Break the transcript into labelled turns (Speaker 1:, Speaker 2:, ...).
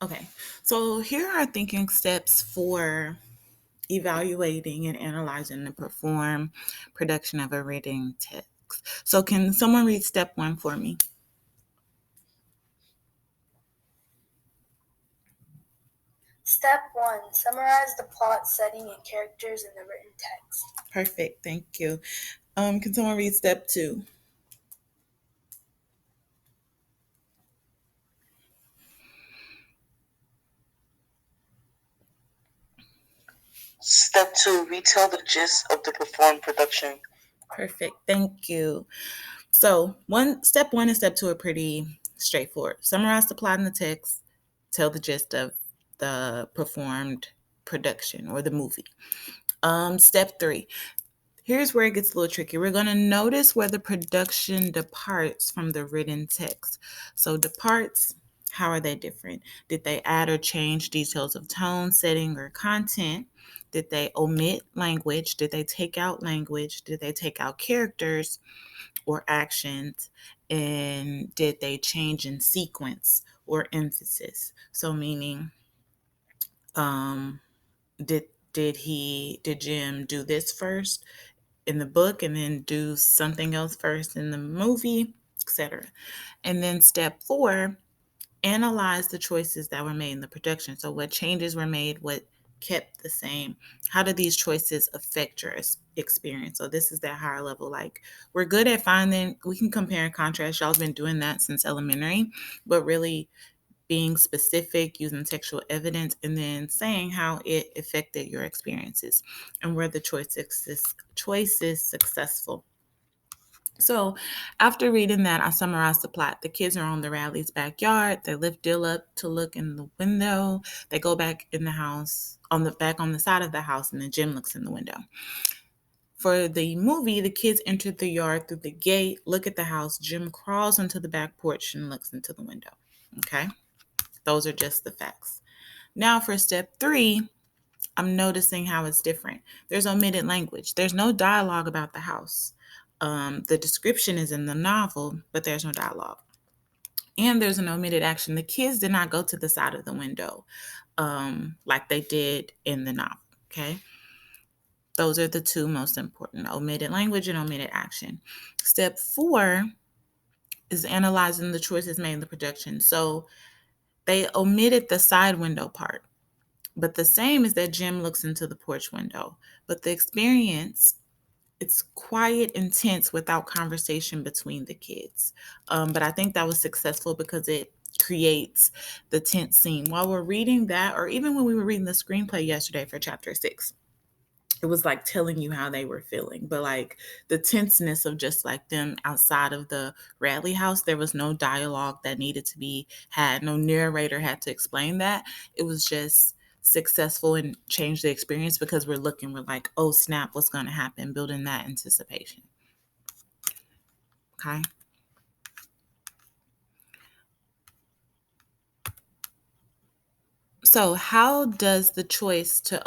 Speaker 1: Okay, so here are thinking steps for evaluating and analyzing the perform production of a written text. So, can someone read step one for me?
Speaker 2: Step 1. Summarize the plot, setting, and characters in the written text.
Speaker 1: Perfect, thank you. Can someone read step two?
Speaker 3: Step 2. Retell the gist of the performed production.
Speaker 1: Perfect, thank you. So, step one and step two are pretty straightforward. Summarize the plot in the text, tell the gist of the performed production or the movie. Step three. Here's where it gets a little tricky. We're going to notice where the production departs from the written text. So, departs, how are they different? Did they add or change details of tone, setting, or content? Did they omit language? Did they take out language? Did they take out characters or actions? And did they change in sequence or emphasis? So, meaning, um, did Jim do this first in the book and then do something else first in the movie, etc. And then step four, analyze the choices that were made in the production. So what changes were made, what kept the same, how do these choices affect your experience? So this is that higher level. Like, we're good at finding, we can compare and contrast. Y'all have been doing that since elementary, but really being specific, using textual evidence, and then saying how it affected your experiences and were the choices successful. So, after reading that, I summarized the plot. The kids are on the Radley's backyard. They lift Dill up to look in the window. They go back in the house, on the side of the house, and then Jim looks in the window. For the movie, the kids enter the yard through the gate, look at the house. Jim crawls onto the back porch and looks into the window. Okay? Those are just the facts. Now, for step three, I'm noticing how it's different. There's omitted language. There's no dialogue about the house. The description is in the novel, but there's no dialogue. And there's an omitted action. The kids did not go to the side of the window like they did in the novel. Okay. Those are the two most important: omitted language and omitted action. Step four is analyzing the choices made in the production. So they omitted the side window part. But the same is that Jim looks into the porch window. But the experience, it's quiet, intense, without conversation between the kids. But I think that was successful because it creates the tense scene. While we're reading that, or even when we were reading the screenplay yesterday for chapter 6, it was like telling you how they were feeling. But like the tenseness of just like them outside of the Radley house, there was no dialogue that needed to be had. No narrator had to explain that. It was just successful and changed the experience because we're like, oh snap, what's going to happen? Building that anticipation. Okay. So, how does the choice to